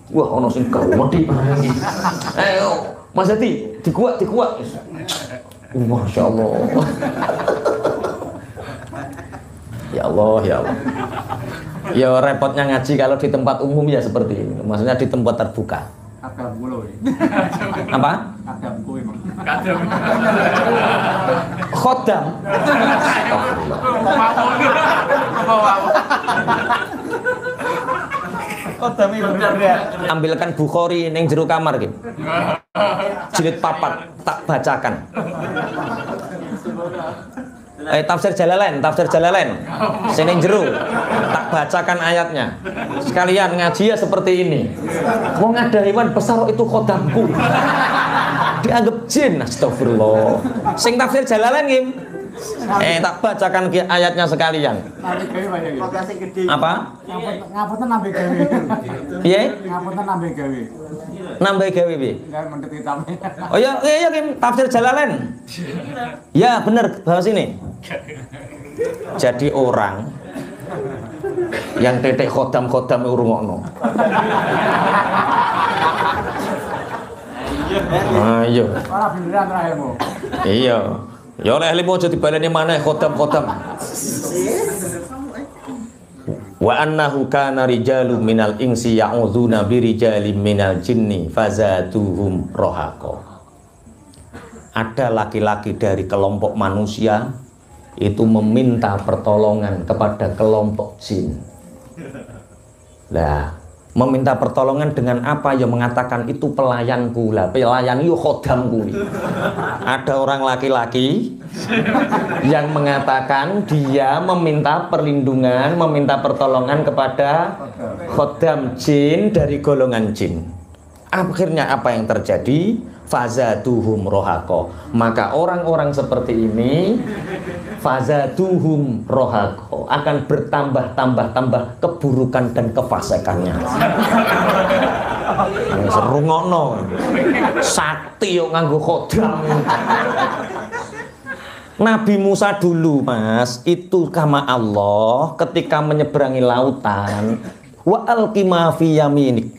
Wah, ono sing wedi. Ayo, Mas Hadi, dikuak. Masya Allah. Ya Allah, ya Allah. Ya repotnya ngaji kalau di tempat umum ya seperti ini. Maksudnya di tempat terbuka. Kadam kulo. Apa? Kadam kuwi, Mang. Khodam. Kadam iki bener ya. Ambilkan Bukhari ning jero kamar iki. Jilid 4 tak bacakan. Tafsir Jalalain. Sini jero tak bacakan ayatnya. Sekalian ngaji ya seperti ini. Wong ada hewan besar itu khodamku. Dianggap jin. Astagfirullah. Sing tafsir Jalalain nggih. Tak bacakan ayatnya sekalian. Apa? Ngapunten nambe gawe. Piye? Ngapunten nambe gawe. Nambah gawe piye? Enggak mendhet hitam. Oh iya Kim, tafsir Jalalain. Ya benar, bahas ini. Jadi orang yang tetek khodam urungokno. Ayo. Ora beneran ra ilmu. Iya. Ya oleh ilmu aja dibaleni maneh khodam. Wa annahu kana rijalun minal insi ya'udzuna birijalin minal jinni fazaduhum rohaqa. Ada laki-laki dari kelompok manusia itu meminta pertolongan kepada kelompok jin. Lah, meminta pertolongan dengan apa? Ya mengatakan itu pelayanku lah, pelayan itu khodamku. Ada orang laki-laki yang mengatakan dia meminta perlindungan, meminta pertolongan kepada khodam jin dari golongan jin. Akhirnya apa yang terjadi? Fazaduhum rohaqo. Maka orang-orang seperti ini fazaduhum rohaqo akan bertambah keburukan dan kefasikannya. Serungokno sakti yo nganggo khodam. Nabi Musa dulu Mas itu kama Allah ketika menyeberangi lautan wa alqima fi yaminik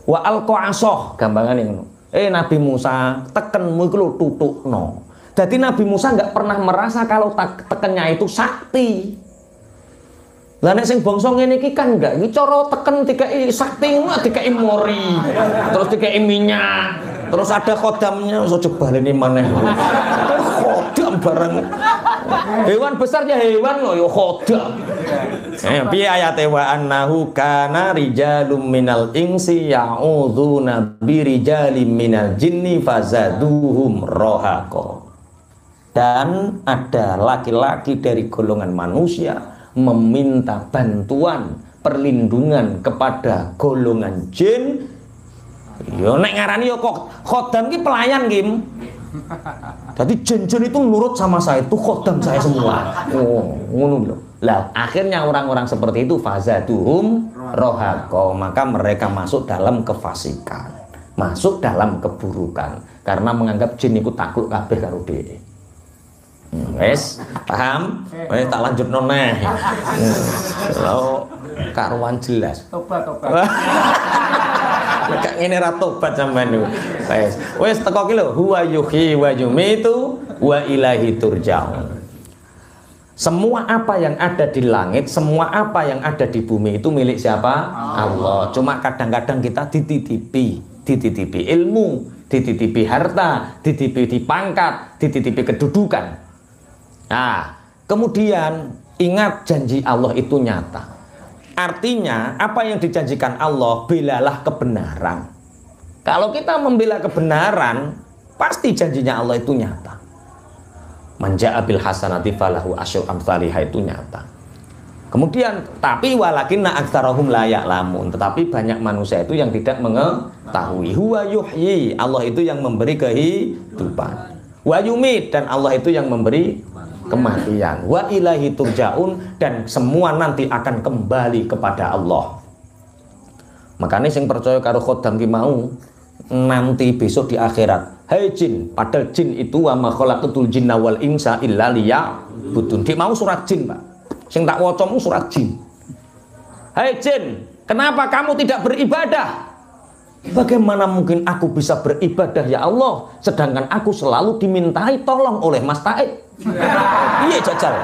wa alqa asoh gampangan ngono. Nabi Musa tekenmu iku lho tutukno. Jadi Nabi Musa nggak pernah merasa kalau tekennya itu sakti. Lah nek sing bangsa ngene iki kan enggak, iki cara teken dikai sakti ngono dikai mori. Terus dikai minyak. Terus ada khodamnya, so coba baleni maneh. Khodam bareng. Hewan besar ya hewan loh, ya khodam. Piye ayate wa annahu kana rijalum minal insi ya'udzuna birijalin minal jinni fazaduhum rohaqa. Dan ada laki-laki dari golongan manusia meminta bantuan perlindungan kepada golongan jin. Yo nek ngarani yo kok khodam ki pelayan Kim. Jadi jin-jin itu nurut sama saya, itu khodam saya semua. Oh, ngono lho. Lah akhirnya orang-orang seperti itu fazaduhum rohaqa, maka mereka masuk dalam kefasikan, masuk dalam keburukan karena menganggap jin itu takluk kabeh karo dhewe. Wes, paham? Wes tak lanjutno neh. Kalau karuan jelas. Tobat. Nek ngene ra tobat sampean niku. Wes teko ki lho, huwa yuhyi wa yumitu wa ilahi turja'un. Semua apa yang ada di langit, semua apa yang ada di bumi itu milik siapa? Allah. Cuma kadang-kadang kita dititipi ilmu, dititipi harta, dititipi pangkat, dititipi kedudukan. Nah, kemudian ingat janji Allah itu nyata. Artinya apa yang dijanjikan Allah, belalah kebenaran. Kalau kita membela kebenaran, pasti janjinya Allah itu nyata. Manja abil hasanati falahu asyru amsalihah itu nyata. Kemudian tapi walakinna aktsarahum la ya'lamun, tetapi banyak manusia itu yang tidak mengetahui. Huwa yuhyi, Allah itu yang memberi kehidupan. Wa yumit, dan Allah itu yang memberi kematian. Wa ilahi turja'un, dan semua nanti akan kembali kepada Allah. Makanya sing percaya karo khodam ki mau nanti besok di akhirat, hai jin, padahal jin itu wa ma khalaqatul jinna wal insa illa liya'budun. Ki mau surat jin, Pak. Sing tak waca mu surat jin. Hai jin, Kenapa kamu tidak beribadah? Bagaimana mungkin aku bisa beribadah ya Allah, sedangkan aku selalu dimintai tolong oleh Mas Taib? Iya jajal,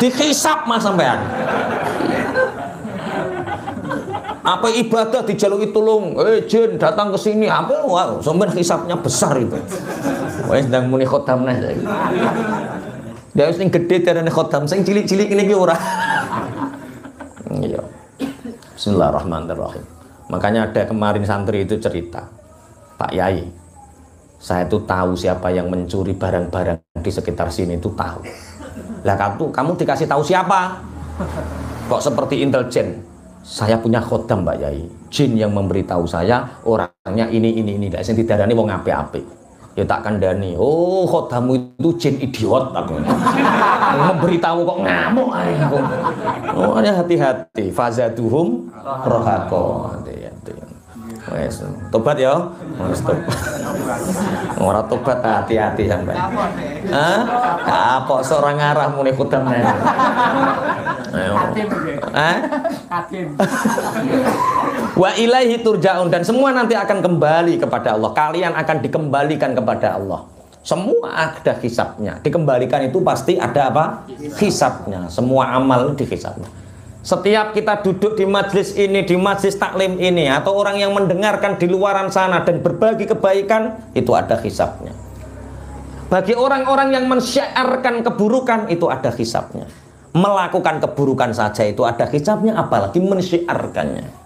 dihisap Mas sampean. Apa ibadah dijaluki tulung, jin datang ke sini, apa wah, sampean hisapnya besar itu. Wes ndang muni khotam nah saiki. Dia wis ning gedhe darane khotam, sing cilik-cilik ini ki ora. Iya. Bismillahirrahmanirrahim. Makanya ada kemarin santri itu cerita, Pak Yai, saya itu tahu siapa yang mencuri barang-barang di sekitar sini itu tahu. Lah kamu dikasih tahu siapa? Kok seperti intelijen? Saya punya khodam Mbak Yai, jin yang memberitahu saya orangnya ini. Lah sing didarani wong apik-apik. Ya tak kandani, oh khodammu itu jin idiot aku. Memberitahu kok ngamuk ae aku. Oh ya hati-hati, fazaduhum rohako. Hati-hati. Wes, tobat ya. Wes tobat. Ora tobat hati-hati sampean. Hah? Kapok seorang arah muni khodam ae. Ayo. Hah? Wa ilaihi turja'un, dan semua nanti akan kembali kepada Allah. Kalian akan dikembalikan kepada Allah. Semua ada hisabnya. Dikembalikan itu pasti ada apa? Hisabnya. Semua amal dihisabnya. Setiap kita duduk di majlis ini, di majlis taklim ini, atau orang yang mendengarkan di luaran sana dan berbagi kebaikan, itu ada hisabnya. Bagi orang-orang yang mensyiarkan keburukan, itu ada hisabnya. Melakukan keburukan saja itu ada hisabnya, apalagi mensyiarkannya.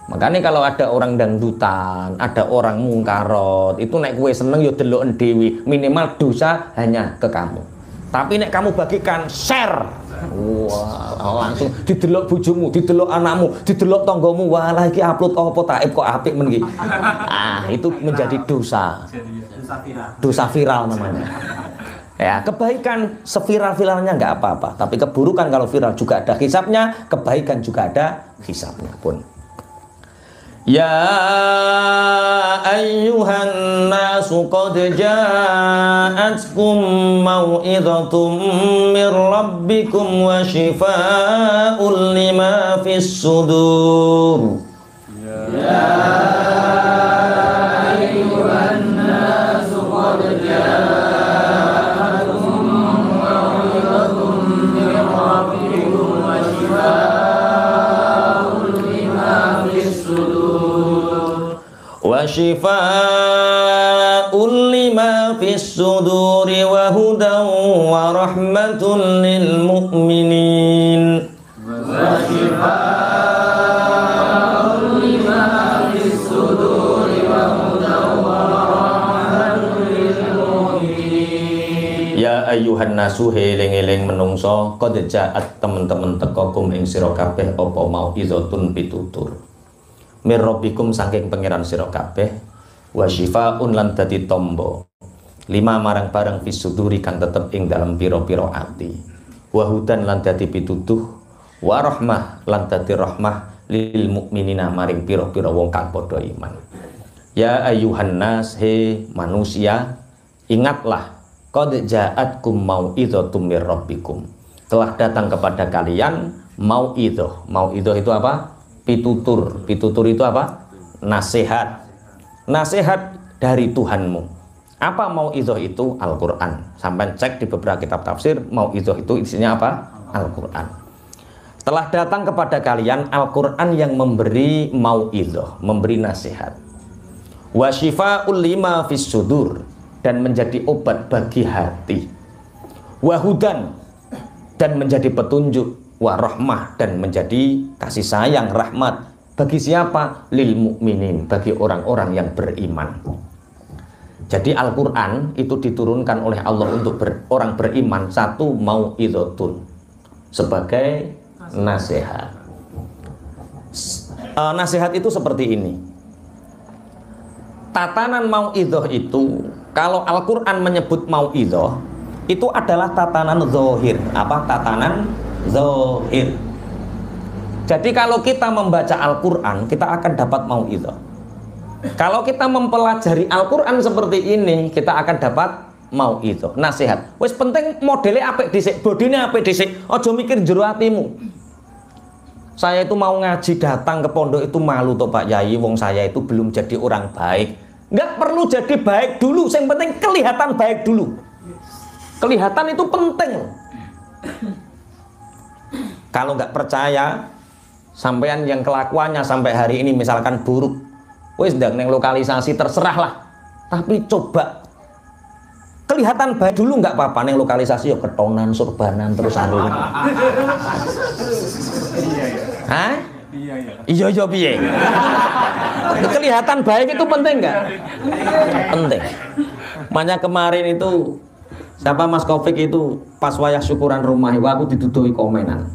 Makanya kalau ada orang dangdutan, ada orang mungkarot, itu nek kue seneng yo deloken dewi, minimal dosa hanya ke kamu. Tapi nek kamu bagikan, share, wah langsung didelok bojomu, didelok anakmu, didelok tonggomu, wah lagi upload apa taib kok apik men iki. Ah, itu menjadi dosa. Dosa viral namanya. Ya, kebaikan seviral-viralnya nggak apa-apa, tapi keburukan kalau viral juga ada hisabnya, kebaikan juga ada hisabnya pun. Ya ayyuhan nasu qad ja'atkum mau'idhatum mir rabbikum wa shifaa'un lima fis sudur. Ya ayyuhan nasu qad ja'atkum mau'idhatum mir rabbikum wa shifaa'un lima fis sudur. Wa shifaa'un lima fis suduri wa hudan wa rahmatun lil mu'minin. Wa shifaa'un lima fis suduri wa hudan wa rahmatun lil mu'minin. Ya ayyuhan nasu eling-eling menungso, qad ja'at temen-temen teko kum ing sira kabeh apa mau izatun pitutur. Mir rabbikum saking pangeran sira kabeh, wa syifaun lan dadi tombo lima marang barang fisuduri kang tetep ing dalam pira-pira ati, wa hudan lan dadi pitutuh, wa rahmah lan dadi rahmah lil mukminina maring pira-pira wong kang padha iman. Ya ayyuhan nas, he manusia, ingatlah, qad ja'atkum mau'idhatum mir rabbikum, telah datang kepada kalian mau'idhah. Mau'idhah itu apa? Pitutur. Pitutur itu apa? Nasihat. Nasihat dari Tuhanmu. Apa mau'idhah itu? Al-Quran. Sampai cek di beberapa kitab tafsir, mau'idhah itu isinya apa? Al-Quran. Telah datang kepada kalian Al-Quran yang memberi mau'idhah, memberi nasihat. Wa shifaa'ul lima fis sudur, dan menjadi obat bagi hati. Wa hudan, dan menjadi petunjuk. Wa rahmah, dan menjadi kasih sayang, rahmat bagi siapa? Lil mukminin, bagi orang-orang yang beriman. Jadi Al-Quran itu diturunkan oleh Allah untuk orang beriman. Satu, mau'idhatun, sebagai nasihat. Nasihat itu seperti ini. Tatanan mau'idhah itu, kalau Al-Quran menyebut mau'idhah, itu adalah tatanan zahir. Apa tatanan zahir? Jadi kalau kita membaca Al-Quran, kita akan dapat mau'idhah. Kalau kita mempelajari Al-Quran seperti ini, kita akan dapat mau'idhah, nasihat. Wis penting modelnya apik dhisik, bodine apik dhisik, aja mikir jero atimu. Saya itu mau ngaji datang ke pondok itu malu toh Pak Yai, wong saya itu belum jadi orang baik. Nggak perlu jadi baik dulu, yang penting kelihatan baik dulu. Kelihatan itu penting. Kalau nggak percaya, sampean yang kelakuannya sampai hari ini misalkan buruk, wis ndang neng lokalisasi terserah lah. Tapi coba kelihatan baik dulu nggak apa-apa, neng lokalisasi yo ketonan, surbanan terus anu. Hah? Iya piye? Kelihatan baik itu penting nggak? Penting. Makanya kemarin itu siapa Mas Taufik itu pas wayah syukuran rumah itu aku dituduhi komenan.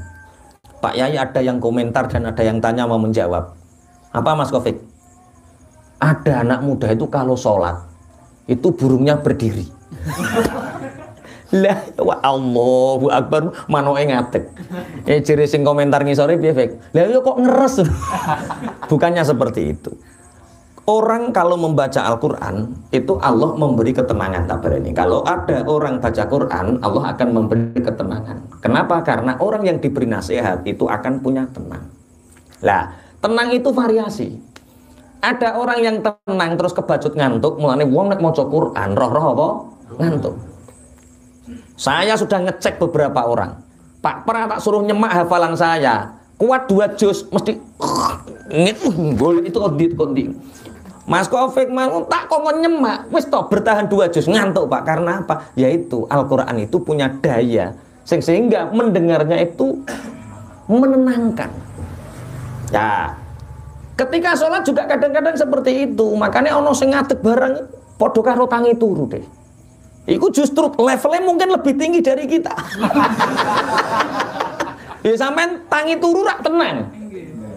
Pak Yai ada yang komentar dan ada yang tanya mau menjawab. Apa Mas Taufik? Ada anak muda itu kalau sholat itu burungnya berdiri. Lah wa Allahu Akbar manoke ngadeg. Jere sing komentar ngisore piye, Fik? Lah yo kok ngeres. Bukannya seperti itu. Orang kalau membaca Al-Qur'an itu Allah memberi ketenangan tabarani. Kalau ada orang baca Quran, Allah akan memberi ketenangan. Kenapa? Karena orang yang diberi nasihat itu akan punya tenang. Lah, tenang itu variasi. Ada orang yang tenang terus kebacut ngantuk, mulane wong nek maca Quran roh-roh apa? Ngantuk. Saya sudah ngecek beberapa orang. Pak, pernah tak suruh nyemak hafalan saya. Kuat 2 juz mesti golek itu kondi. Mas Taufik mau tak kok nyemak. Wis toh bertahan 2 juz ngantuk, Pak. Karena apa? Yaitu Al-Qur'an itu punya daya sehingga mendengarnya itu menenangkan. Ya. Ketika sholat juga kadang-kadang seperti itu. Makanya ono sing ngadeg barang padha karo tangi turu deh. Iku justru levelnya mungkin lebih tinggi dari kita. Ya sampean tangi turu rak tenang.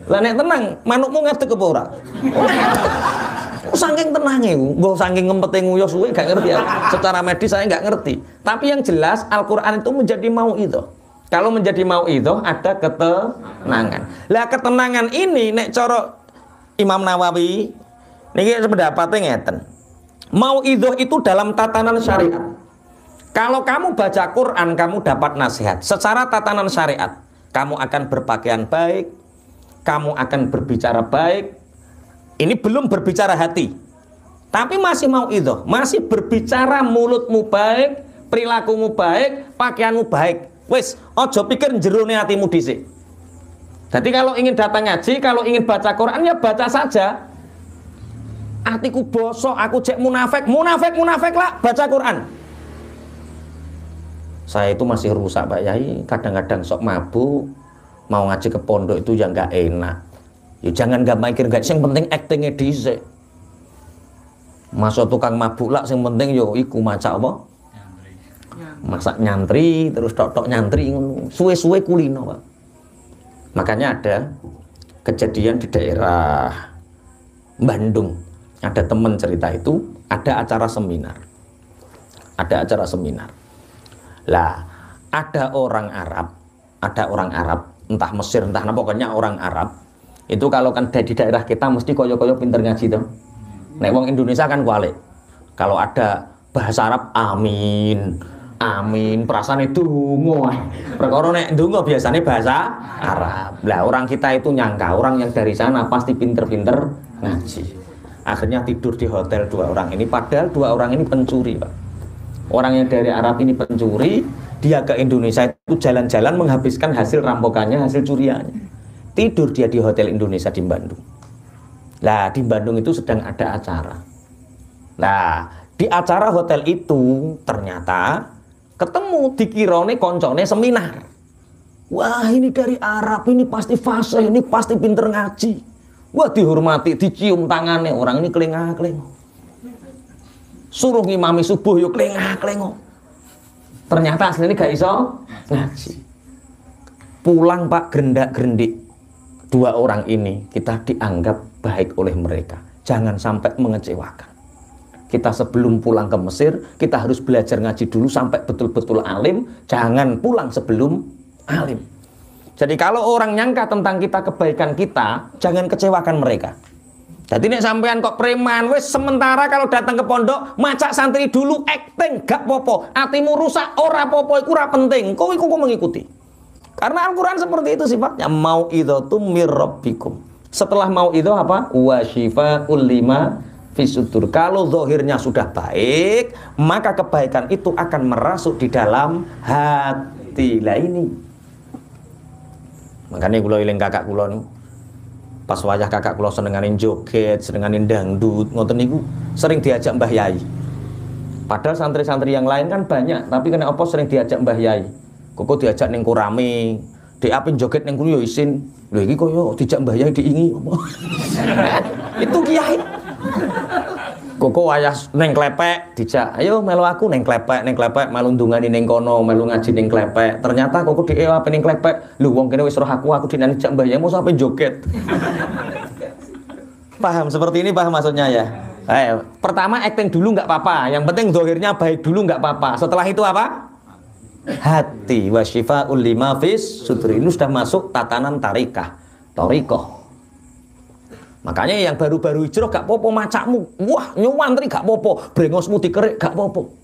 Lah nek tenang, manukmu ngadeg apa ora? Saking tenangnya, mbok saking ngempete nguyos suwe gak ngerti ya. Secara medis saya nggak ngerti. Tapi yang jelas Al-Qur'an itu menjadi mauidhah. Kalau menjadi mauidhah ada ketenangan. Lah ketenangan ini nek cara Imam Nawawi niki pendapatnya ngeten. Mauidhah itu dalam tatanan syariat. Kalau kamu baca Quran, kamu dapat nasihat. Secara tatanan syariat, kamu akan berpakaian baik, kamu akan berbicara baik. Ini belum berbicara hati. Tapi masih mauidhah, masih berbicara mulutmu baik, perilakumu baik, pakaianmu baik. Wis, ojo pikir jerone hatimu dhisik. Jadi kalau ingin datang ngaji, kalau ingin baca Quran ya baca saja. Atiku bosok, aku cek munafik lah baca Quran. Saya itu masih rusak Pak Yai, kadang-kadang sok mabuk, mau ngaji ke pondok itu ya nggak enak. Ya jangan nggak mikir nggak, yang penting actingnya dhisik. Masuk tukang mabuk lah, yang penting yo iku maca apa? Masak nyantri, terus tok-tok nyantri, suwe-suwe kulino Pak. Makanya ada kejadian di daerah Bandung. Ada teman cerita itu, ada acara seminar. Ada acara seminar. Lah, ada orang Arab, entah Mesir, entah apa, pokoknya orang Arab. Itu kalau kan di daerah kita mesti koyo-koyo pinter ngaji tuh. Nek wong Indonesia kan kualik. Kalau ada bahasa Arab, amin. Amin, perasaan itu dungo. Perkara nek dungo biasanya bahasa Arab. Lah orang kita itu nyangka orang yang dari sana pasti pinter-pinter ngaji. Akhirnya tidur di hotel 2 orang ini, padahal 2 orang ini pencuri Pak. Orang yang dari Arab ini pencuri, dia ke Indonesia itu jalan-jalan menghabiskan hasil rampokannya, hasil curiannya. Tidur dia di hotel Indonesia di Bandung. Lah di Bandung itu sedang ada acara. Nah di acara hotel itu ternyata ketemu dikirone koncone seminar. Wah ini dari Arab, ini pasti fasih, ini pasti pinter ngaji. Wah dihormati, dicium tangannya, orang ini kelengah-kelengah. Suruh ngimami subuh yuk kelengah-kelengah. Ternyata aslinya gak iso ngaji. Pulang Pak gerendak-gerendik. 2 orang ini kita dianggap baik oleh mereka. Jangan sampai mengecewakan. Kita sebelum pulang ke Mesir, kita harus belajar ngaji dulu sampai betul-betul alim. Jangan pulang sebelum alim. Jadi kalau orang nyangka tentang kita kebaikan kita, jangan kecewakan mereka. Jadi nek sampean kok preman, wes sementara kalau datang ke pondok, macak santri dulu, acting gak popo, atimu rusak ora popo, iku ora penting. Kok iku mengikuti. Karena Al-Quran seperti itu sifatnya. Mau'idhatum mir rabbikum. Setelah mau'idhah apa? Wa syifa'ul lima fisudur. Kalau zahirnya sudah baik, maka kebaikan itu akan merasuk di dalam hati. Lah ini. Makanya kula eling kakak kula niku. Pas wayah kakak kula senenganin joget, senenganin dangdut, ngoten niku sering diajak Mbah Yai. Padahal santri-santri yang lain kan banyak, tapi kena apa sering diajak Mbah Yai. Koko diajak ning kurame, diapin joget ning kulo yo isin. Lho iki koyo dijak Mbah Yai diingi. Itu kiai. Koko wayah neng klepek dijak, ayo melu aku neng klepek melu ndungani ning kono, melu ngaji ning klepek. Ternyata koko dhek ape ning klepek. Lho wong kene wis roh aku dinani jak Mbah Yai mosok ape joget. Paham seperti ini, paham maksudnya ya? Pertama acting dulu nggak apa-apa, yang penting zahirnya baik dulu nggak apa-apa. Setelah itu apa? Hati wa syifa'ul lima fis sudur. Ini sudah masuk tatanan tarikah, torikoh. Makanya yang baru-baru hijrah gak popo macakmu, wah nyuwantri gak popo, brengosmu dikerik gak popo,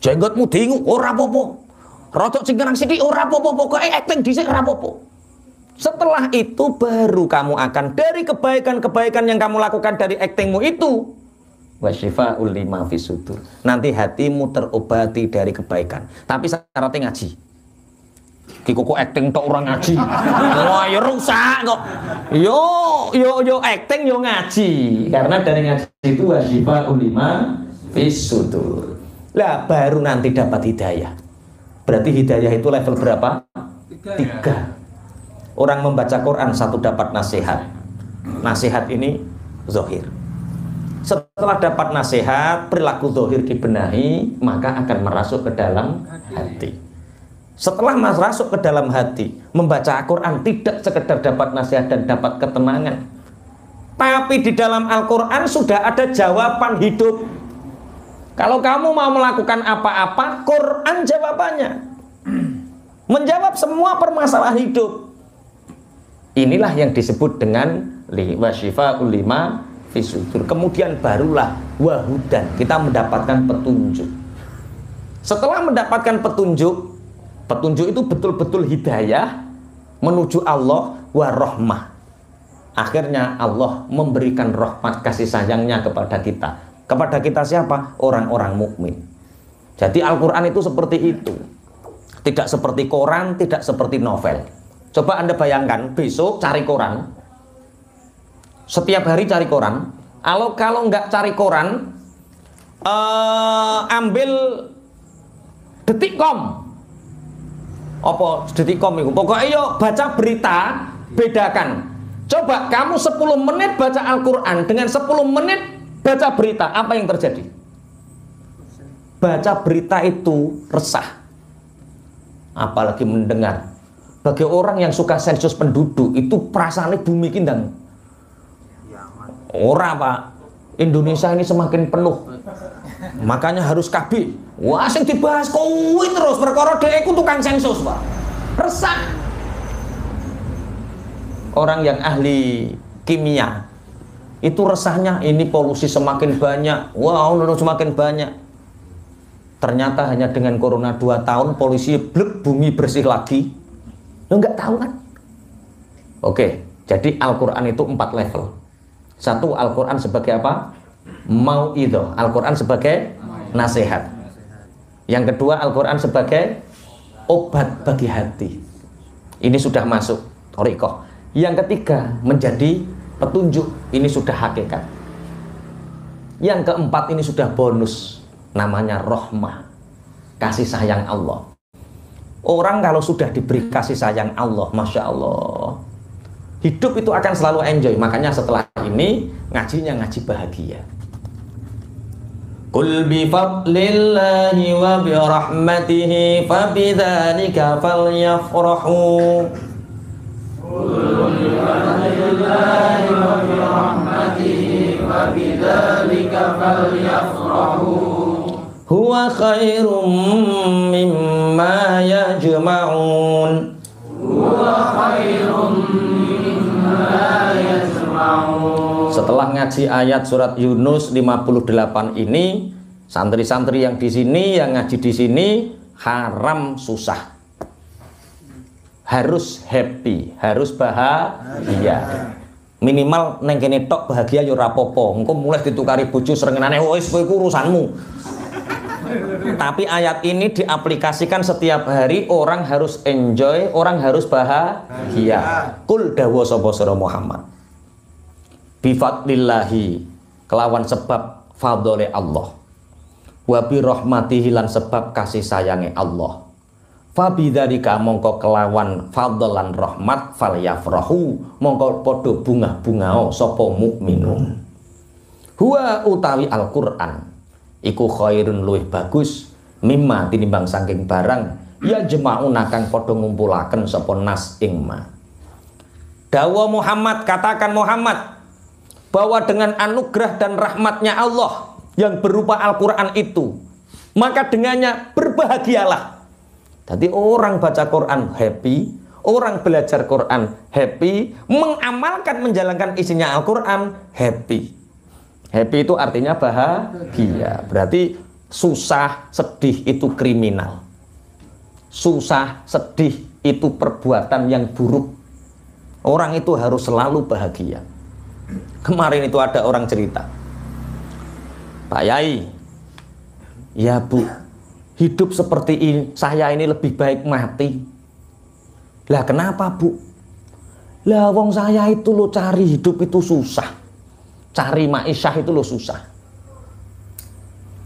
jenggotmu diingu ora popo, rotok cingkrang sithik ora popo, pokoke acting dhisik ora popo. Setelah itu baru kamu akan dari kebaikan-kebaikan yang kamu lakukan dari actingmu itu wasyifa'ul lima fisudur. Nanti hatimu terobati dari kebaikan. Tapi syaratnya ngaji. Ki kok acting tok orang ngaji. Wah, ya rusak kok. Yo acting yo ngaji. Karena dari ngaji itu wasyifa'ul lima fisudur. Lah baru nanti dapat hidayah. Berarti hidayah itu level berapa? 3. Orang membaca Quran 1 dapat nasihat. Nasihat ini zahir. Setelah dapat nasihat, perilaku zahir dibenahi, maka akan merasuk ke dalam hati. Setelah masuk ke dalam hati, membaca Al-Quran tidak sekedar dapat nasihat dan dapat ketenangan, tapi di dalam Al-Quran sudah ada jawaban hidup. Kalau kamu mau melakukan apa-apa, Quran jawabannya. Menjawab semua permasalahan hidup. Inilah yang disebut dengan wasyifa'ul lima fisudur. Kemudian barulah wahudan, kita mendapatkan petunjuk. Setelah mendapatkan petunjuk itu betul-betul hidayah menuju Allah wa rahmah. Akhirnya Allah memberikan rahmat kasih sayangnya kepada kita. Kepada kita siapa? Orang-orang mukmin. Jadi Al-Quran itu seperti itu. Tidak seperti koran, tidak seperti novel. Coba Anda bayangkan besok cari koran. Setiap hari cari koran. Kalau nggak cari koran, ambil Detikcom. Apa Detikcom itu? Pokoknya yo baca berita, bedakan. Coba kamu 10 menit baca Al-Quran dengan 10 menit baca berita, apa yang terjadi? Baca berita itu resah. Apalagi mendengar. Bagi orang yang suka sensus penduduk itu perasaannya bumi kindang. Ora Pak, Indonesia ini semakin penuh. Makanya harus KB. Wah, sing dibahas kuwi terus perkara dhek iku tukang sensus, Pak. Resah. Orang yang ahli kimia itu resahnya ini polusi semakin banyak. Wow, semakin banyak. Ternyata hanya dengan corona 2 tahun polusi blek, bumi bersih lagi. Lo nggak tahu kan? Oke, jadi Al-Quran itu 4 level. 1, Al-Quran sebagai apa? Mau'idhah. Al-Quran sebagai nasihat. Yang kedua, Al-Quran sebagai obat bagi hati. Ini sudah masuk thariqah. Yang ketiga, menjadi petunjuk. Ini sudah hakikat. Yang keempat, ini sudah bonus. Namanya rahmah. Kasih sayang Allah. Orang kalau sudah diberi kasih sayang Allah, Masya Allah, hidup itu akan selalu enjoy. Makanya setelah ini ngajinya ngaji bahagia. Qul bi fadlillahi wa bi rahmatihi fa bidzalika falyafrahu. Qul bi fadlillahi wa bi rahmatihi fa bidzalika falyafrahu. Huwa khairum mimma yajma'un. Huwa khairum mimma yajma'un. Setelah ngaji ayat surat Yunus 58 ini, santri-santri yang di sini, yang ngaji di sini, haram susah. harus happy, harus bahagia. Minimal neng kene tok bahagia yo ora apa-apa. Engko mulai ditukari bojo srengenane wis kowe urusanmu. Tapi ayat ini diaplikasikan setiap hari, orang harus enjoy, orang harus bahagia. Kul dawa sapa sira Muhammad. Bi fadlillahi kelawan sebab fadhole Allah. Wa bi rahmatihi lan sebab kasih sayange Allah. Fabidzalika mongko kelawan fadlan rahmat falyafrahu mongko padha bungah-bungao sapa mukminun. Huwa utawi Al-Qur'an iku khairun luwih bagus mimma tinimbang saking barang ya jema'una kang padha ngumpulaken sapa nas ing ma. Dawa Muhammad, katakan Muhammad bahwa dengan anugerah dan rahmatnya Allah yang berupa Al-Qur'an itu, maka dengannya berbahagialah. Jadi orang baca Quran happy, orang belajar Quran happy, mengamalkan menjalankan isinya Al-Quran happy. Happy itu artinya bahagia. Berarti susah, sedih itu kriminal. Susah, sedih itu perbuatan yang buruk. Orang itu harus selalu bahagia. Kemarin itu ada orang cerita, Pak Yai, ya Bu, hidup seperti ini, saya ini lebih baik mati. Lah kenapa Bu? Lah wong saya itu lo cari hidup itu susah. Cari ma'isyah itu lo susah.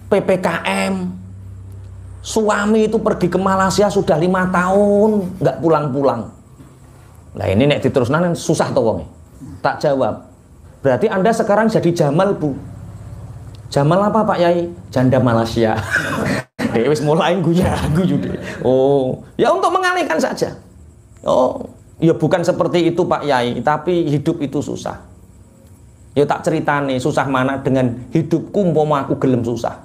PPKM. Suami itu pergi ke Malaysia sudah 5 tahun nggak pulang-pulang. Lah ini nek diteruskan susah tuh wong. Tak jawab. Berarti Anda sekarang jadi Jamal Bu. Jamal apa Pak Yai? Janda Malaysia. Wis mulai guyu deh. Oh, ya untuk mengalihkan saja. Oh, ya bukan seperti itu Pak Yai, tapi hidup itu susah. Ya tak ceritane susah mana dengan hidupku umpama aku gelem susah.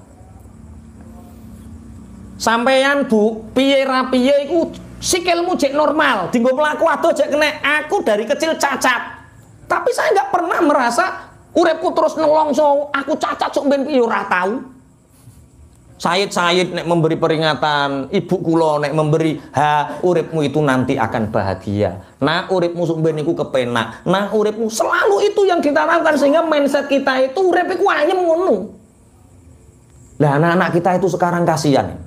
Sampeyan Bu, piye ra piye iku sikilmu jek normal, dienggo mlaku adoh jek kena. Aku dari kecil cacat. Tapi saya nggak pernah merasa uripku terus nelongso, aku cacat sok ben piye ora tahu. Said nek memberi peringatan, ibu kula nek memberi uripmu itu nanti akan bahagia. Nah, uripmu sok ben niku kepenak. Nah, uripmu selalu itu yang ditanamkan sehingga mindset kita itu urip iku ayem ngono. Lah anak-anak kita itu sekarang kasihan.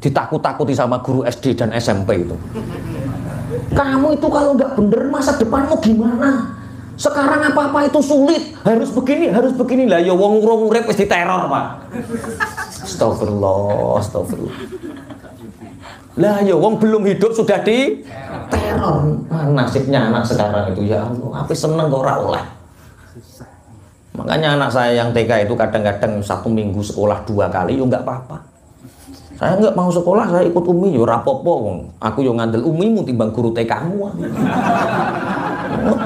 Ditakut-takuti sama guru SD dan SMP itu. Kamu itu kalau nggak bener masa depanmu gimana? Sekarang apa-apa itu sulit, harus begini lah. Ya wong urung urip wis diteror, Pak. Astagfirullah. Lah ya wong belum hidup sudah diteror. Nasibnya anak sekarang itu ya Allah, apa seneng kok ora oleh. Makanya anak saya yang TK itu kadang-kadang 1 minggu sekolah 2 kali, ya nggak apa-apa. Saya nggak mau sekolah, saya ikut Umi, ya rapopo. Aku yang ngandel Umimu timbang guru TK-mu.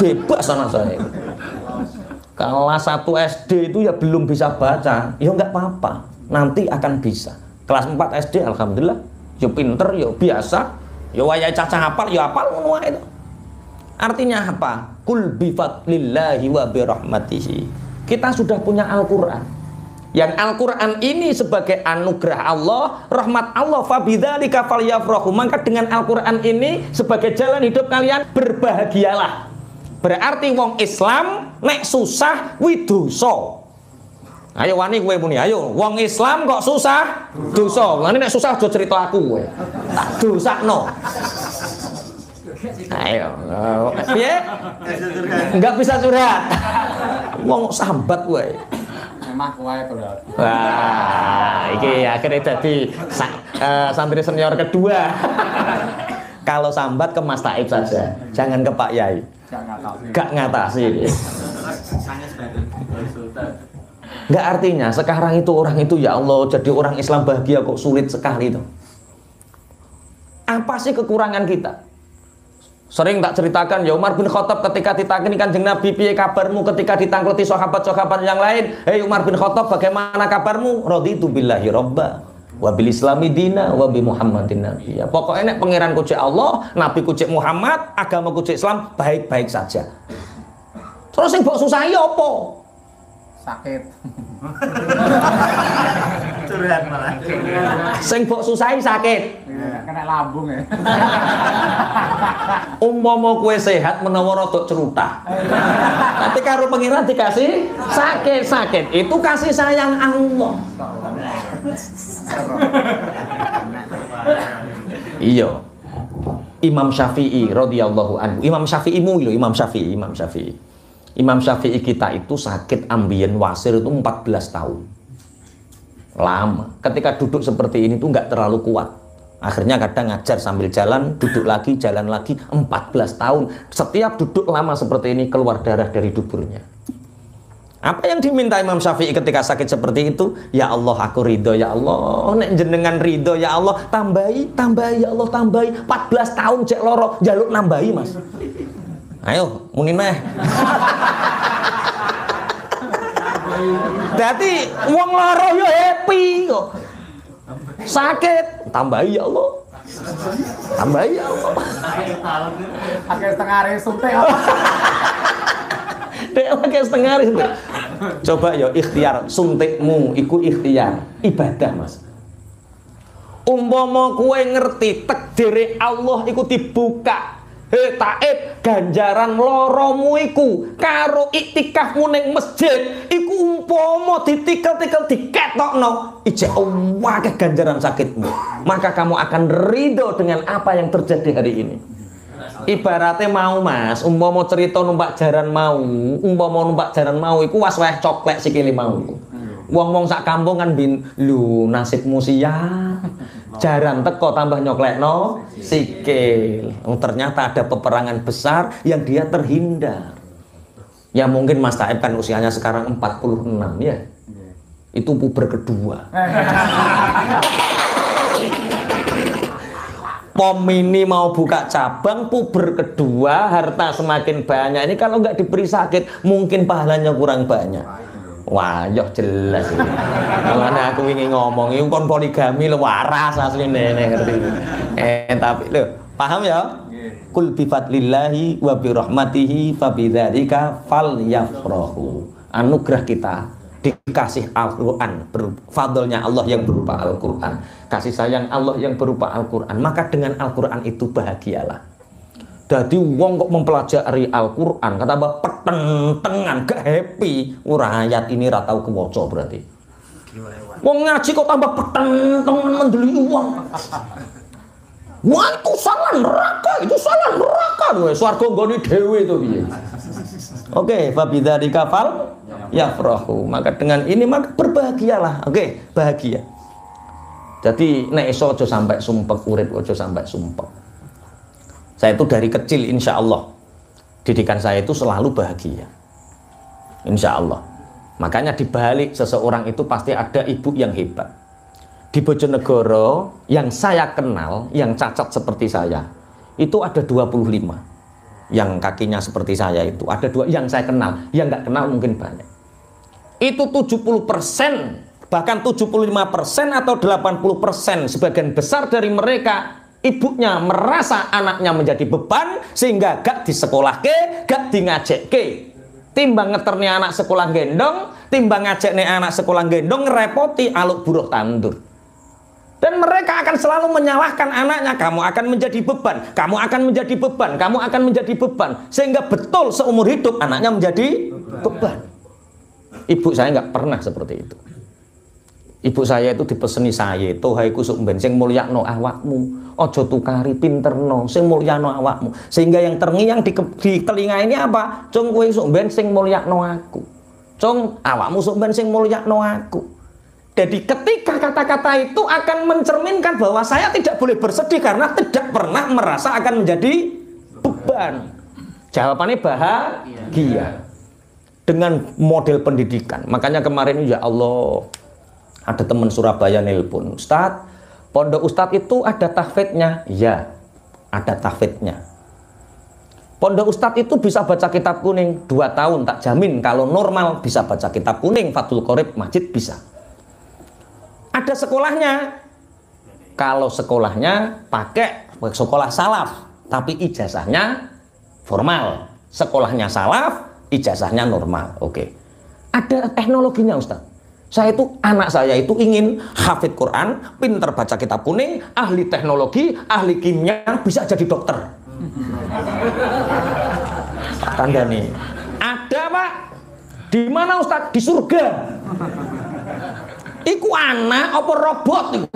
Bebas anak saya. Kelas 1 SD itu ya belum bisa baca, ya nggak apa-apa. Nanti akan bisa. Kelas 4 SD, alhamdulillah, ya pinter, ya biasa. Ya wayai caca hafal, ya hafal ngono itu. Artinya apa? Kul bi fadlillahi wa bi rahmatihi. Kita sudah punya Al-Qur'an. Yang Al-Quran ini sebagai anugerah Allah, rahmat Allah, fabidzalika falyafrahu. Maka dengan Al-Quran ini sebagai jalan hidup kalian berbahagialah. Berarti wong Islam nek susah widoso. Ayo wani kowe muni, ayo wong Islam kok susah dosa. Lan nek susah aja cerita aku kowe. Tak dosakno. Ayo. Piye? Enggak bisa curhat. Wong sambat kowe. Wah, iki akhirnya jadi santri senior kedua. Kalau sambat ke Mas Taib saja, jangan ke Pak Yai. Gak ngatasi. Gak artinya sekarang itu orang itu ya Allah jadi orang Islam bahagia kok sulit sekali itu. Apa sih kekurangan kita? Sering tak ceritakan ya Umar bin Khattab ketika ditakini Kanjeng Nabi, piye kabarmu ketika ditangkleti sahabat-sahabat yang lain? Hei Umar bin Khattab, bagaimana kabarmu? Raditu billahi robba wa bil islami dina wa bi Muhammadin nabiyya. Pokoknya nek pangeran ku cek Allah, nabi ku cek Muhammad, agama ku cek Islam, baik-baik saja. Terus sing mbok susahi apa? Sakit. Curhat malah. Sing mbok susahi sakit. Sampai lambung ya. Umpama kowe sehat menawa rada cerutah. Nanti karo pengiran dikasih sakit. Itu kasih sayang Allah. Iya. Imam Syafi'i radhiyallahu anhu. Imam Syafi'i kita itu sakit ambien wasir itu 14 tahun. Lama. Ketika duduk seperti ini tuh nggak terlalu kuat. Akhirnya kadang ngajar sambil jalan, duduk lagi, jalan lagi, 14 tahun. Setiap duduk lama seperti ini keluar darah dari duburnya. Apa yang diminta Imam Syafi'i ketika sakit seperti itu? Ya Allah, aku ridho, ya Allah. Nek jenengan ridho, ya Allah, tambahi, ya Allah, tambahi. 14 tahun cek loro, jaluk nambahi, Mas. Ayo, muni meh. Jadi wong loro yo happy kok. Sakit, tambahi ya Allah. Tambahi ya Allah. Pakai setengah hari suntik. Dek pakai setengah hari suntik. Coba yo ikhtiar suntikmu iku ikhtiar ibadah, Mas. Umpama kowe ngerti takdire Allah iku dibuka. Taib ganjaran loromu iku karo iktikafmu ning masjid iku umpama ditikel-tikel diketokno ijek akeh ganjaran sakitmu, maka kamu akan ridho dengan apa yang terjadi hari ini. Ibaratnya mau, Mas, umpama cerita numpak jaran mau iku was-weh coklek sikile mau. Wong-wong sak kampung kan lho nasibmu siap. Jaran teko tambah nyoklekno sikil. Ternyata ada peperangan besar yang dia terhindar. Ya mungkin Mas Taib kan usianya sekarang 46 ya. Itu puber kedua. Pom ini mau buka cabang, puber kedua, harta semakin banyak. Ini kalau nggak diberi sakit, mungkin pahalanya kurang banyak. Wah, yo jelas ini. Makanya aku ingin ngomong, ini kon poligami lo waras asli nenek ngerti. Tapi lo paham ya? Kul bi fadlillahi wa bi rahmatihi fa bidzalika falyafrahu. Anugerah kita dikasih Al-Qur'an, fadlnya Allah yang berupa Al-Qur'an, kasih sayang Allah yang berupa Al-Qur'an. Maka dengan Al-Qur'an itu bahagialah. Jadi wong kok mempelajari Al-Qur'an kata apa peteng-tengan gak happy, ora ayat ini ra tau kewaca berarti. Wong ngaji kok tambah peteng-tengan mendeli uang. Wah, itu salah neraka, swarga nggone dhewe to piye. Oke, fa bidzalika fal yafrahu. Maka dengan ini maka berbahagialah. Oke, bahagia. Jadi nek iso aja sampai sumpek urip, aja sampai sumpek. Saya itu dari kecil insya Allah didikan saya itu selalu bahagia, insya Allah. Makanya dibalik seseorang itu pasti ada ibu yang hebat. Di Bojonegoro yang saya kenal yang cacat seperti saya itu ada 25. Yang kakinya seperti saya itu ada 2 yang saya kenal, yang nggak kenal mungkin banyak. Itu 70%, bahkan 75% atau 80%, sebagian besar dari mereka ibunya merasa anaknya menjadi beban sehingga gak disekolahke, gak di ngajekke. Timbang ngeterni anak sekolah gendong, timbang ngajakne anak sekolah gendong ngerepoti aluk buruh tandur. Dan mereka akan selalu menyalahkan anaknya, kamu akan menjadi beban, kamu akan menjadi beban, kamu akan menjadi beban, sehingga betul seumur hidup anaknya menjadi beban. Ibu saya nggak pernah seperti itu. Ibu saya itu dipeseni saya, tohai kusuk ben sing mulyakno awakmu, ojo tukari pinterno, sing mulyakno awakmu. Sehingga yang terngiang di telinga ini apa? Cung kowe sok ben sing mulyakno aku. Cung awakmu sok ben sing mulyakno aku. Jadi ketika kata-kata itu akan mencerminkan bahwa saya tidak boleh bersedih karena tidak pernah merasa akan menjadi beban. Jawabannya bahagia. Dengan model pendidikan. Makanya kemarin ya Allah, ada teman Surabaya nelpon, Ustadz, pondok Ustadz itu ada tahfidnya? Ya, ada tahfidnya. Pondok Ustadz itu bisa baca kitab kuning 2 tahun, tak jamin. Kalau normal bisa baca kitab kuning, Fathul Qorib, Masjid bisa. Ada sekolahnya. Kalau sekolahnya pakai sekolah salaf, tapi ijazahnya formal. Sekolahnya salaf, ijazahnya normal. Oke. Ada teknologinya Ustadz. Saya itu, anak saya itu ingin hafid Quran, pinter baca kitab kuning, ahli teknologi, ahli kimia, bisa jadi dokter. Tanda nih. Ada Pak? Di mana Ustaz? Di surga. Iku anak apa robot iku?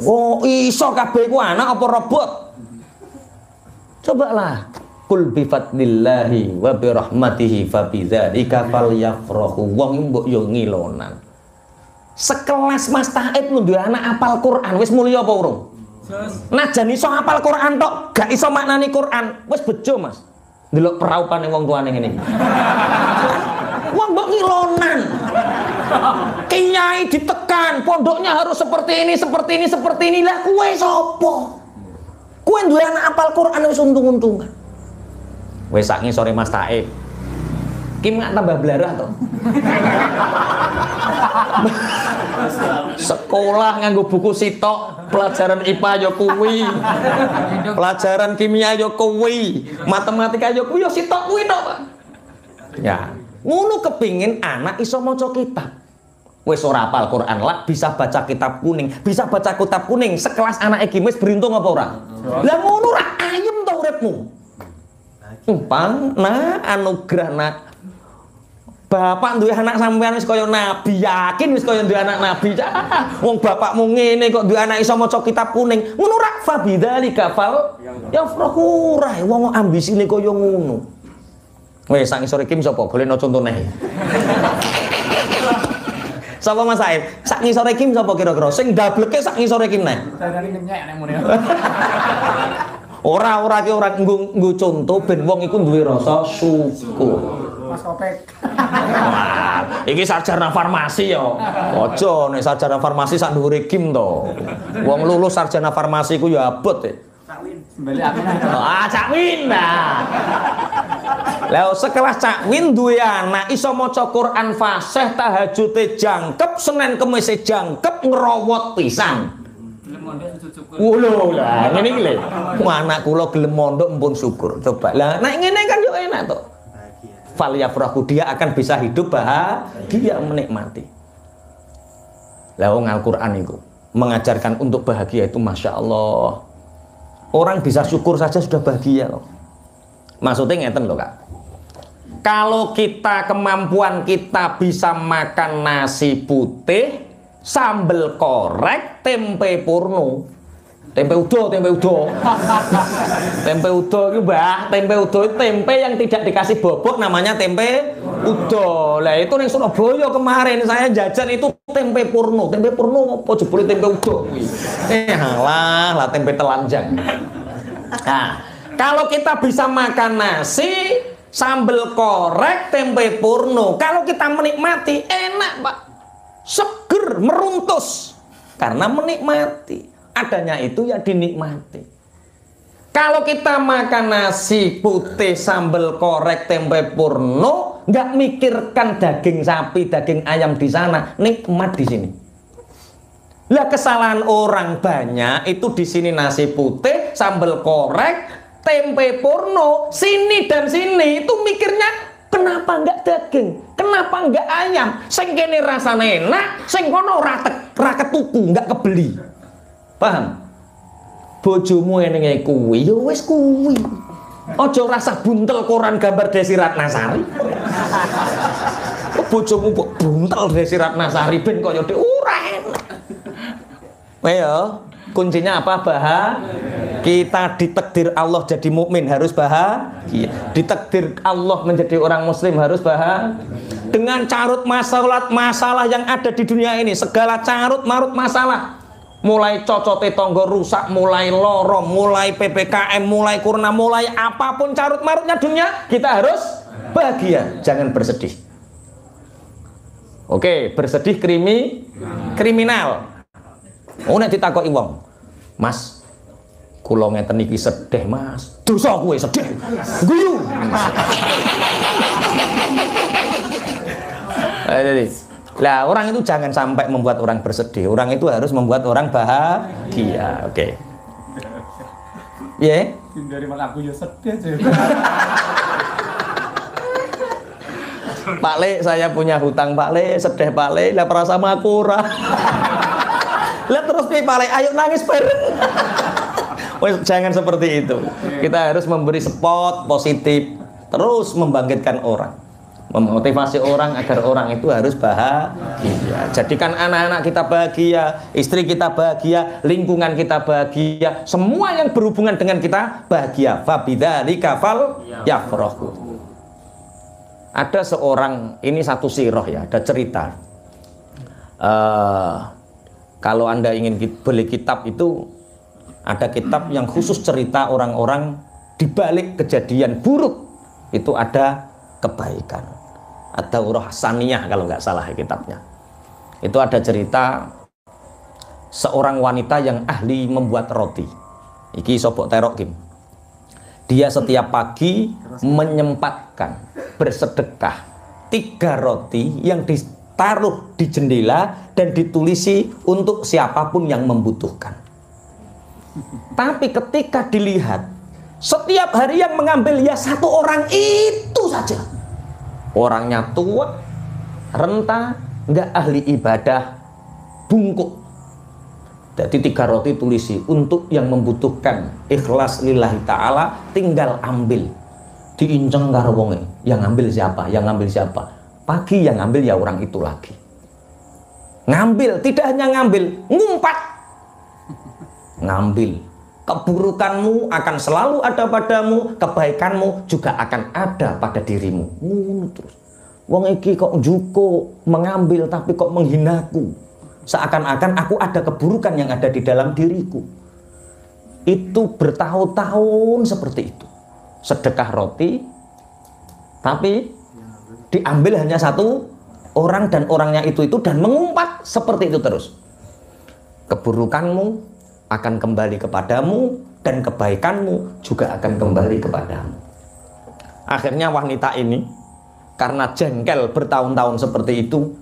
Oh, iso kabeh iku anak apa robot? Cobalah. Qul bi fadlillahi wa bi rahmatihi fa bidzalika falyafrahu. Wong mbok yo ngilonan. Sekelas Mas Taib lu duwe anak apal Quran, wis mulya apa urung? Najan iso apal Quran tok, gak iso maknani Quran, wis bejo Mas. Delok peraupane wong tuane ngene. Wong mbok ngilonan. Kiai ditekan, pondoknya harus seperti ini, seperti ini, seperti ini. Lah kowe sapa? Kowe duwe anak apal Quran wis untung-untungan. Wes sak ngisore Mas Taib. Kim nggak tambah belarah toh. Sekolah nganggo buku sitok, pelajaran IPA yo kuwi. Pelajaran kimia yo kuwi, matematika yo kuwi yo sitok kuwi tok, Pak. Ya, ngono kepingin anak iso maca kitab. Wes ora apal Quran lah, bisa baca kitab kuning, bisa baca kitab kuning sekelas anak iki wis beruntung apa ora? Lah ngono ra ayem to uripmu. Pang anugerah nak bapak duwe anak sampean wis kaya nabi, yakin wis kaya duwe anak nabi. Wong bapakmu ngene kok duwe anak iso maca kitab kuning. Ngono ra fa bidzalika fal yafrahu ra wong ambisine kaya ngono. Wes sak ngisore iki sapa golekno contone. Sapa Mas Saib? Sak ngisore iki sapa kira-kira sing ndableke sak ngisore iki neh? Dadane nyek nek mune. Ora ki ora nggo conto ben wong iku duwe rasa syukur. Mas Kopek. Wah, iki sarjana farmasi ya. Aja nek sarjana farmasi sak dhuwure kim to. Wong lulus sarjana farmasi ku ya abot e. Bali aku. Cak Win. Lah sekelas Cak Win duwe anak iso maca Quran fasih, tahajute jangkep, Senin Kemis jangkep, ngrowot pisan. Lho lah ngene iki lho. Anak kula gelem mondok mpun syukur. Coba. Lah nek ngene kan yo enak to. Fal yafrahu, dia akan bisa hidup bahagia menikmati. Lah wong Al-Qur'an itu mengajarkan untuk bahagia itu Masya Allah. Orang bisa syukur saja sudah bahagia loh. Maksudnya ngeten loh Kak. Kalau kita kemampuan kita bisa makan nasi putih, sambel korek, tempe purno, tempe udo. Tempe udo itu Mbah, tempe udo itu tempe yang tidak dikasih bobot namanya tempe udo. Lah itu ning Surabaya kemarin saya jajan itu tempe purno apa jebule tempe udo kuwi. Alah, lah tempe telanjang. Nah, kalau kita bisa makan nasi, sambel korek, tempe purno, kalau kita menikmati enak, Pak. Seger, meruntus karena menikmati. Adanya itu ya dinikmati. Kalau kita makan nasi putih, sambal korek, tempe purno, nggak mikirkan daging sapi, daging ayam di sana, nikmat di sini. Lah kesalahan orang banyak itu di sini nasi putih, sambal korek, tempe purno, sini dan sini itu mikirnya kenapa nggak daging, kenapa nggak ayam, sing kene rasane enak, sing kono ora ketuku, nggak kebeli. Paham? Bojomu enenge kuwi ya wis kuwi. Aja rasa buntel koran gambar Desi Ratnasari. Bojomu buntel Desi Ratnasari ben kaya ora enak. Ayo, kuncinya apa? Kita ditakdir Allah jadi mukmin harus bahagia. Ditakdir Allah menjadi orang muslim harus bahagia. Dengan carut masalah yang ada di dunia ini, segala carut marut masalah. Mulai cocote tonggo rusak, mulai loro, mulai PPKM, mulai kurna, mulai apapun carut marutnya dunia, kita harus bahagia, jangan bersedih. Oke, bersedih kriminal. Oh nek ditakoki wong, Mas, kula ngeten iki sedih, Mas. Dosa kowe sedih. Guyu. Lah orang itu jangan sampai membuat orang bersedih. Orang itu harus membuat orang bahagia. Oke. Iya. Dari malah aku ya sedih aja. Pak Le, saya punya hutang Pak Le, sedih Pak Le, lah perasa makura. Lihat terus nih Pak Le, ayo nangis bareng. Wes, jangan seperti itu. Kita harus memberi spot positif, terus membangkitkan orang, memotivasi orang agar orang itu harus bahagia. Jadikan anak-anak kita bahagia, istri kita bahagia, lingkungan kita bahagia, semua yang berhubungan dengan kita bahagia. Fabidzalika fal yafrahu. Ada seorang, ini satu sirah ya, ada cerita. Kalau Anda ingin beli kitab itu, ada kitab yang khusus cerita orang-orang di balik kejadian buruk itu ada kebaikan. Ada Urah Hasaniyah kalau nggak salah kitabnya. Itu ada cerita seorang wanita yang ahli membuat roti. Iki sobok terok Kim. Dia setiap pagi menyempatkan bersedekah 3 roti yang ditaruh di jendela dan ditulisi untuk siapapun yang membutuhkan. Tapi ketika dilihat, setiap hari yang mengambil ya 1 orang itu saja. Orangnya tua, renta, nggak ahli ibadah, bungkuk. Jadi 3 roti tulisi untuk yang membutuhkan, ikhlas lillahi ta'ala, tinggal ambil. Diinceng karo wonge, yang ngambil siapa? Yang ngambil siapa? Pagi yang ngambil ya orang itu lagi. Ngambil, tidak hanya ngambil, ngumpat. Ngambil. Keburukanmu akan selalu ada padamu, kebaikanmu juga akan ada pada dirimu. Terus. Wong iki kok juko mengambil tapi kok menghinaku. Seakan-akan aku ada keburukan yang ada di dalam diriku. Itu bertahun-tahun seperti itu. Sedekah roti, tapi diambil hanya 1 orang dan orangnya itu dan mengumpat seperti itu terus. Keburukanmu akan kembali kepadamu dan kebaikanmu juga akan kembali kepadamu. Akhirnya wanita ini karena jengkel bertahun-tahun seperti itu,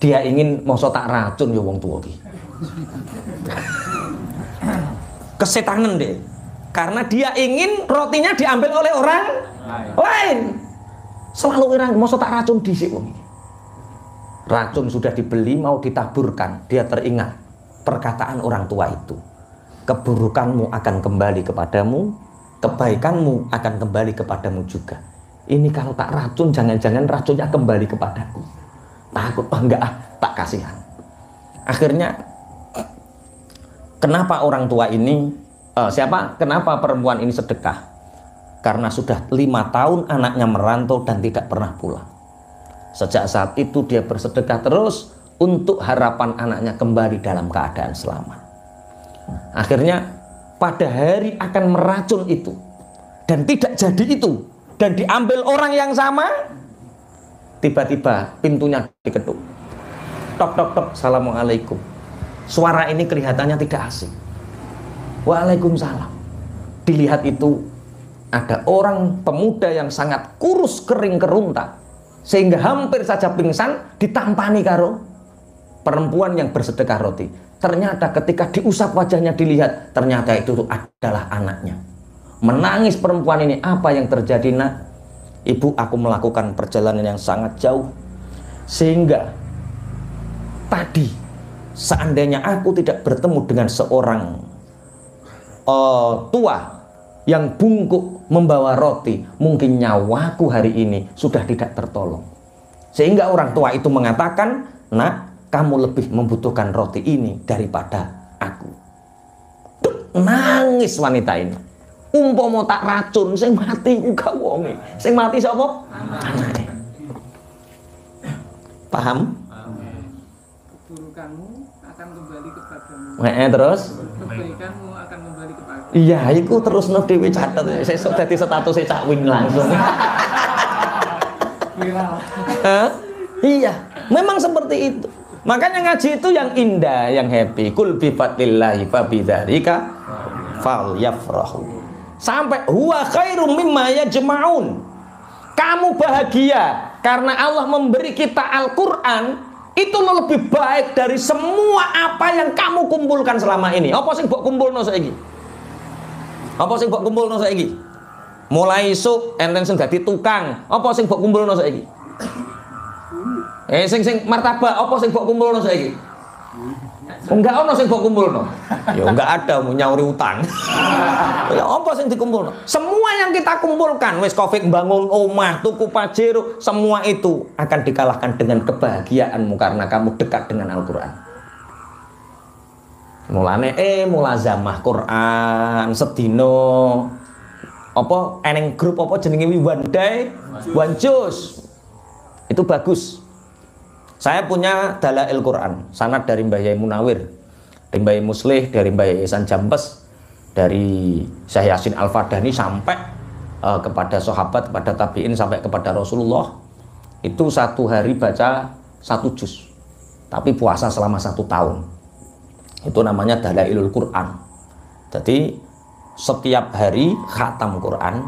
dia ingin mosok tak racun ya wong tua iki. Kesetanan deh. Karena dia ingin rotinya diambil oleh orang lain. Selalu orang mosok tak racun dhisik wong iki. Racun sudah dibeli mau ditaburkan, dia teringat perkataan orang tua itu. Keburukanmu akan kembali kepadamu, kebaikanmu akan kembali kepadamu juga. Ini kalau tak racun, jangan-jangan racunnya kembali kepadaku. Takut, enggak, tak kasihan. Akhirnya, kenapa orang tua ini, kenapa perempuan ini sedekah? Karena sudah 5 tahun anaknya merantau dan tidak pernah pulang. Sejak saat itu dia bersedekah terus, untuk harapan anaknya kembali dalam keadaan selamat. Akhirnya pada hari akan meracun itu dan tidak jadi itu dan diambil orang yang sama, tiba-tiba pintunya diketuk. Tok tok tok, assalamualaikum. Suara ini kelihatannya tidak asing. Waalaikumsalam. Dilihat itu ada orang pemuda yang sangat kurus kering kerunta sehingga hampir saja pingsan, ditampani karo perempuan yang bersedekah roti. Ternyata ketika diusap wajahnya dilihat, ternyata itu adalah anaknya. Menangis perempuan ini, apa yang terjadi nak? Ibu, aku melakukan perjalanan yang sangat jauh. Sehingga tadi, seandainya aku tidak bertemu dengan seorang tua yang bungkuk membawa roti, mungkin nyawaku hari ini sudah tidak tertolong. Sehingga orang tua itu mengatakan, nak, kamu lebih membutuhkan roti ini daripada aku. Nangis wanita ini. Umpama tak racun, sing mati uga wonge. Sing mati sapa? Anake. Paham? Keburukanmu akan kembali kepadamu. Terus? Kebaikanmu akan kembali kepadamu. Iya, iku terus no dhewe catet. Sesuk dadi status Cak Win langsung. Viral. Iya, memang seperti itu. Makanya ngaji itu yang indah, yang happy. Kul bi fadlillahi fa bidzalika falyafrahu. Sampai huwa khairum mimma yajma'un. Kamu bahagia karena Allah memberi kita Al-Qur'an, itu lebih baik dari semua apa yang kamu kumpulkan selama ini. Apa sing mbok kumpulno saiki? Apa sing mbok kumpulno saiki? Mulai isuk enten sing dadi tukang. Apa sing mbok kumpulno saiki? Sing martabak apa sing mbok kumpulno saiki? Enggak ono sing mbok kumpulno. Ya enggak ada mau nyauri utang. Ya apa sing dikumpulno? Semua yang kita kumpulkan wis Covid bangun omah, tuku pajero, semua itu akan dikalahkan dengan kebahagiaanmu karena kamu dekat dengan Al-Qur'an. Mulane mulazamah Quran sedino apa eneng grup apa jenenge one day one juz. Itu bagus. Saya punya Dalail Quran, sanad dari Mbah Yai Munawir, dari Mbah Yai Muslih, dari Mbah Yai Ihsan Jambes, dari Syekh Yasin Al-Fadani sampai kepada sahabat, kepada tabi'in, sampai kepada Rasulullah. Itu satu hari baca 1 juz, tapi puasa selama 1 tahun. Itu namanya Dalailul Quran. Jadi setiap hari khatam Quran,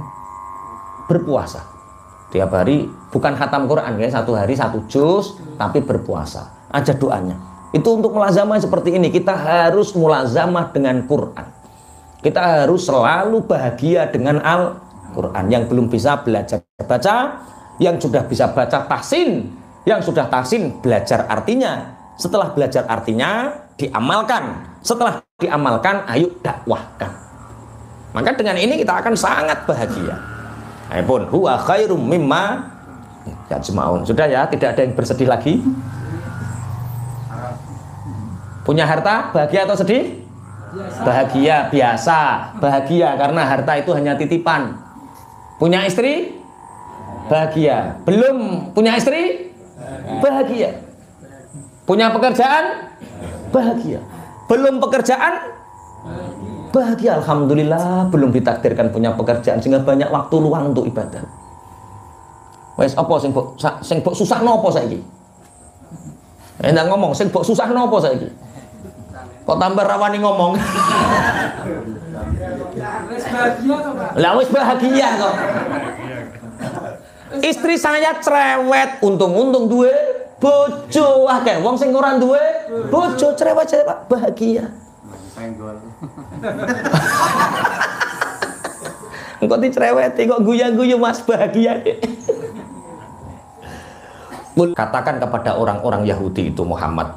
berpuasa. Tiap hari bukan khatam Quran ya, 1 hari 1 juz tapi berpuasa. Aja doanya. Itu untuk mulazamah seperti ini. Kita harus mulazamah dengan Quran. Kita harus selalu bahagia dengan Al-Quran. Yang belum bisa belajar baca, yang sudah bisa baca tahsin, yang sudah tahsin belajar artinya. Setelah belajar artinya diamalkan. Setelah diamalkan ayo dakwahkan. Maka dengan ini kita akan sangat bahagia. Aipun huwa khairum mimma yajma'un. Sudah ya, tidak ada yang bersedih lagi. Punya harta bahagia atau sedih? Bahagia biasa. Bahagia karena harta itu hanya titipan. Punya istri? Bahagia. Belum punya istri? Bahagia. Punya pekerjaan? Bahagia. Belum pekerjaan? Bahagia, alhamdulillah. Belum ditakdirkan punya pekerjaan sehingga banyak waktu luang untuk ibadah. Wes apa sing mbok susahno apa saiki? Ndak ngomong sing mbok susahno apa saiki? Kok tambah rawani ngomong? Wis bahagia kok, Pak. Lah wis bahagia kok. Istri saya cerewet, untung-untung duwe bojo akeh. Wong sing ora duwe bojo cerewet-cerewet bahagia. Engkau dicereweti kok guya-guyu Mas bahagia. Katakan kepada orang-orang Yahudi itu Muhammad,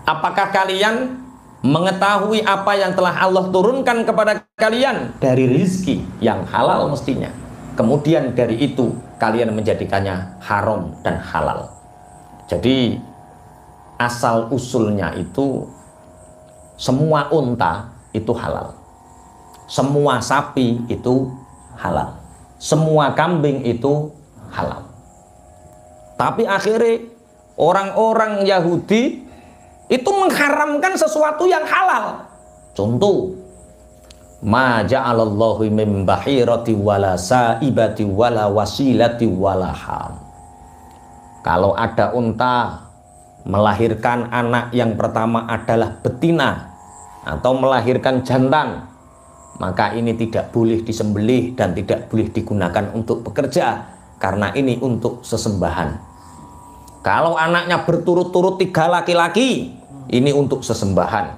apakah kalian mengetahui apa yang telah Allah turunkan kepada kalian dari rizki yang halal mestinya, kemudian dari itu kalian menjadikannya haram dan halal. Jadi asal usulnya itu semua unta itu halal, semua sapi itu halal, semua kambing itu halal. Tapi akhirnya orang-orang Yahudi itu mengharamkan sesuatu yang halal. Contoh, ma ja'alallahu min bahirati wala saibati wala wasilati wala ham. Kalau ada unta melahirkan anak yang pertama adalah betina atau melahirkan jantan, maka ini tidak boleh disembelih dan tidak boleh digunakan untuk bekerja karena ini untuk sesembahan. Kalau anaknya berturut-turut 3 laki-laki, ini untuk sesembahan.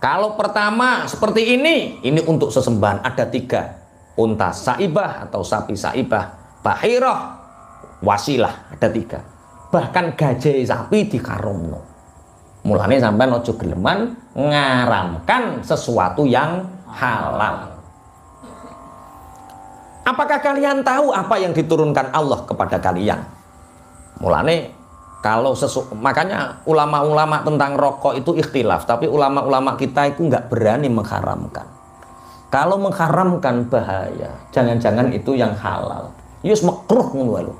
Kalau pertama seperti ini untuk sesembahan. Ada 3, unta saibah atau sapi saibah, bahirah, wasilah, ada 3. Bahkan gajah sapi dikaromno. Mulane sampean ojo geleman ngaramkan sesuatu yang halal. Apakah kalian tahu apa yang diturunkan Allah kepada kalian? Mulane kalau makanya ulama-ulama tentang rokok itu ikhtilaf, tapi ulama-ulama kita itu nggak berani mengharamkan. Kalau mengharamkan bahaya, jangan-jangan itu yang halal. Yus makruh ngono lho.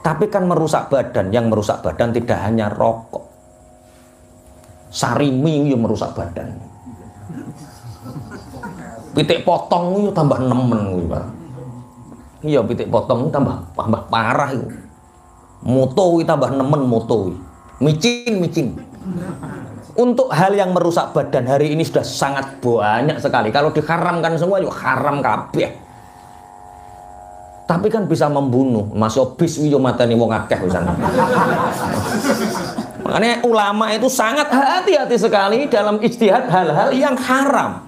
Tapi kan merusak badan, yang merusak badan tidak hanya rokok. Sarimi yang merusak badan. Pitik potong itu tambah nemen gitu. Iya, pitik potong itu tambah parah itu. Moto itu tambah nemen moto. Micin. Untuk hal yang merusak badan hari ini sudah sangat banyak sekali. Kalau diharamkan semua yuk haram kabeh. Tapi kan bisa membunuh. Masuk bis yo matani wong akeh misalnya. Makanya ulama itu sangat hati-hati sekali dalam ijtihad hal-hal yang haram.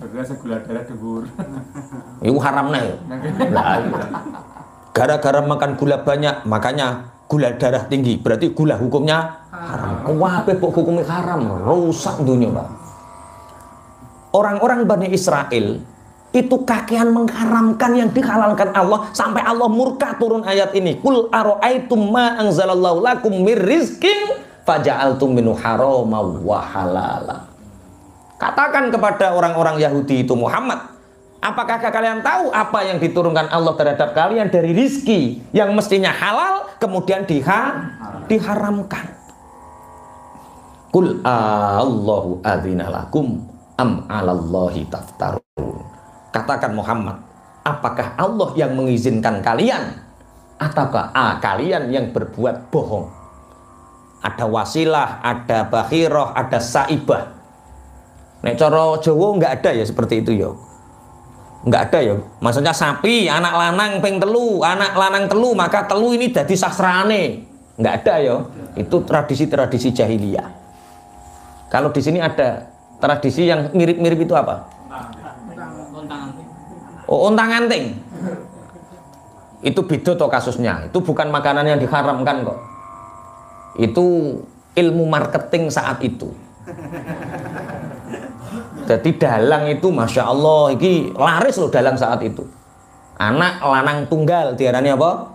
Berasa gula darah debur. Itu haram nih. Gara-gara makan gula banyak, makanya gula darah tinggi. Berarti gula hukumnya haram. Kuwabe kok hukumnya haram, rusak dunia, Pak. Orang-orang Bani Israel itu kakean mengharamkan yang dihalalkan Allah sampai Allah murka turun ayat ini. Qul ara'aitum ma anzalallahu lakum mir rizqin faja'altum minhu harama wa halala. Katakan kepada orang-orang Yahudi itu, Muhammad, apakah kalian tahu apa yang diturunkan Allah terhadap kalian dari rizki yang mestinya halal kemudian diharamkan? Qul Allahu adzina lakum am 'alallahi taftarun. Katakan Muhammad, apakah Allah yang mengizinkan kalian ataukah kalian yang berbuat bohong? Ada wasilah, ada bakhirah, ada saibah. Nek cara Jawa enggak ada ya seperti itu ya. Enggak ada ya. Maksudnya sapi anak lanang ping telu, anak lanang telu maka telu ini jadi sastrane. Enggak ada ya. Itu tradisi-tradisi jahiliyah. Kalau di sini ada tradisi yang mirip-mirip itu apa? Oh, ontang anting. Itu beda toh kasusnya. Itu bukan makanan yang diharamkan kok. Itu ilmu marketing saat itu. Jadi dalang itu Masya Allah ini laris loh dalang saat itu. Anak lanang tunggal diarani apa?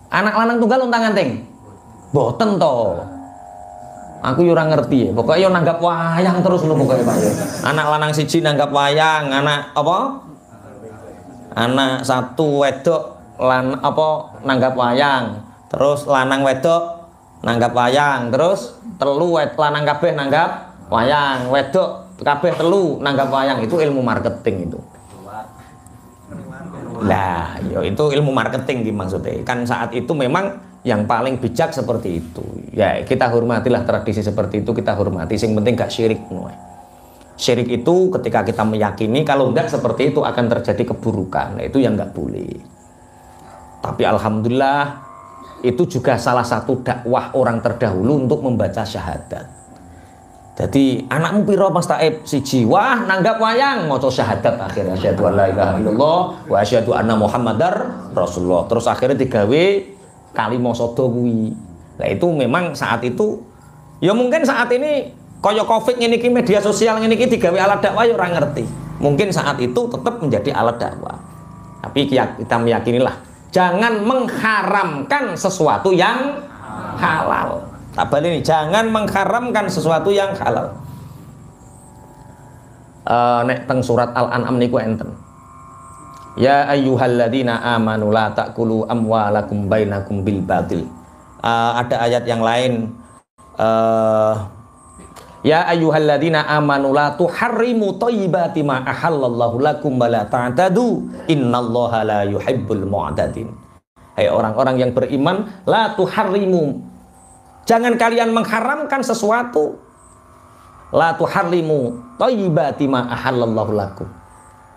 Anak lanang tunggal ontang anting. Boten toh. Aku yo ora ngerti ya. Pokoknya yo nanggap wayang terus lho pokoknya Pak. Anak lanang siji nanggap wayang, anak apa? Anak satu wedok nanggap wayang. Terus lanang wedok nanggap wayang, terus telu lanang kabeh nanggap wayang, wedok kabeh telu nanggap wayang. Itu ilmu marketing itu. Lah, yo itu ilmu marketing maksudnya. Kan saat itu memang yang paling bijak seperti itu. Ya kita hormatilah tradisi seperti itu, kita hormati. Yang penting gak syirik. Syirik itu ketika kita meyakini kalau enggak seperti itu akan terjadi keburukan. Nah, itu yang enggak boleh. Tapi alhamdulillah itu juga salah satu dakwah orang terdahulu untuk membaca syahadat. Jadi anakmu piro Mas Taib? Siji. Wah nanggap wayang maca syahadat akhirnya asyhadu alla ilaha illallah wa asyhadu anna muhammadar rasulullah. Terus akhirnya digawe kalimat sodo kuwi. Nah itu memang saat itu ya mungkin saat ini kaya Covid ngene iki media sosial ngene iki digawe alat dakwah ya ora ngerti. Mungkin saat itu tetap menjadi alat dakwah. Tapi kita meyakinilah jangan mengharamkan sesuatu yang halal. Tak balik ini, jangan mengharamkan sesuatu yang halal. Nek teng surat Al-An'am niku enten. Ya ayyuhalladzina amanu la ta'kulu amwalakum bainakum bil batil. Ada ayat yang lain. Ya ayyuhalladzina amanu la tuharrimu thayyibati ma ahallallahu lakum wa la ta'tadu innallaha la yuhibbul mu'tadin. Hai orang-orang yang beriman, la tuharrimu, jangan kalian mengharamkan sesuatu. La tuharrimu thayyibati ma ahallallahu lakum,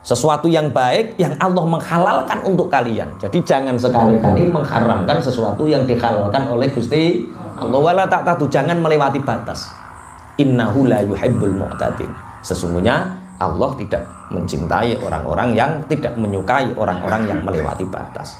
sesuatu yang baik yang Allah menghalalkan untuk kalian. Jadi jangan sekali-kali mengharamkan sesuatu yang dihalalkan oleh Gusti Allah. Wala ta'tadu, jangan melewati batas. Innahu la yuhibbul mu'tadin, sesungguhnya Allah tidak mencintai orang-orang yang tidak menyukai orang-orang yang melewati batas.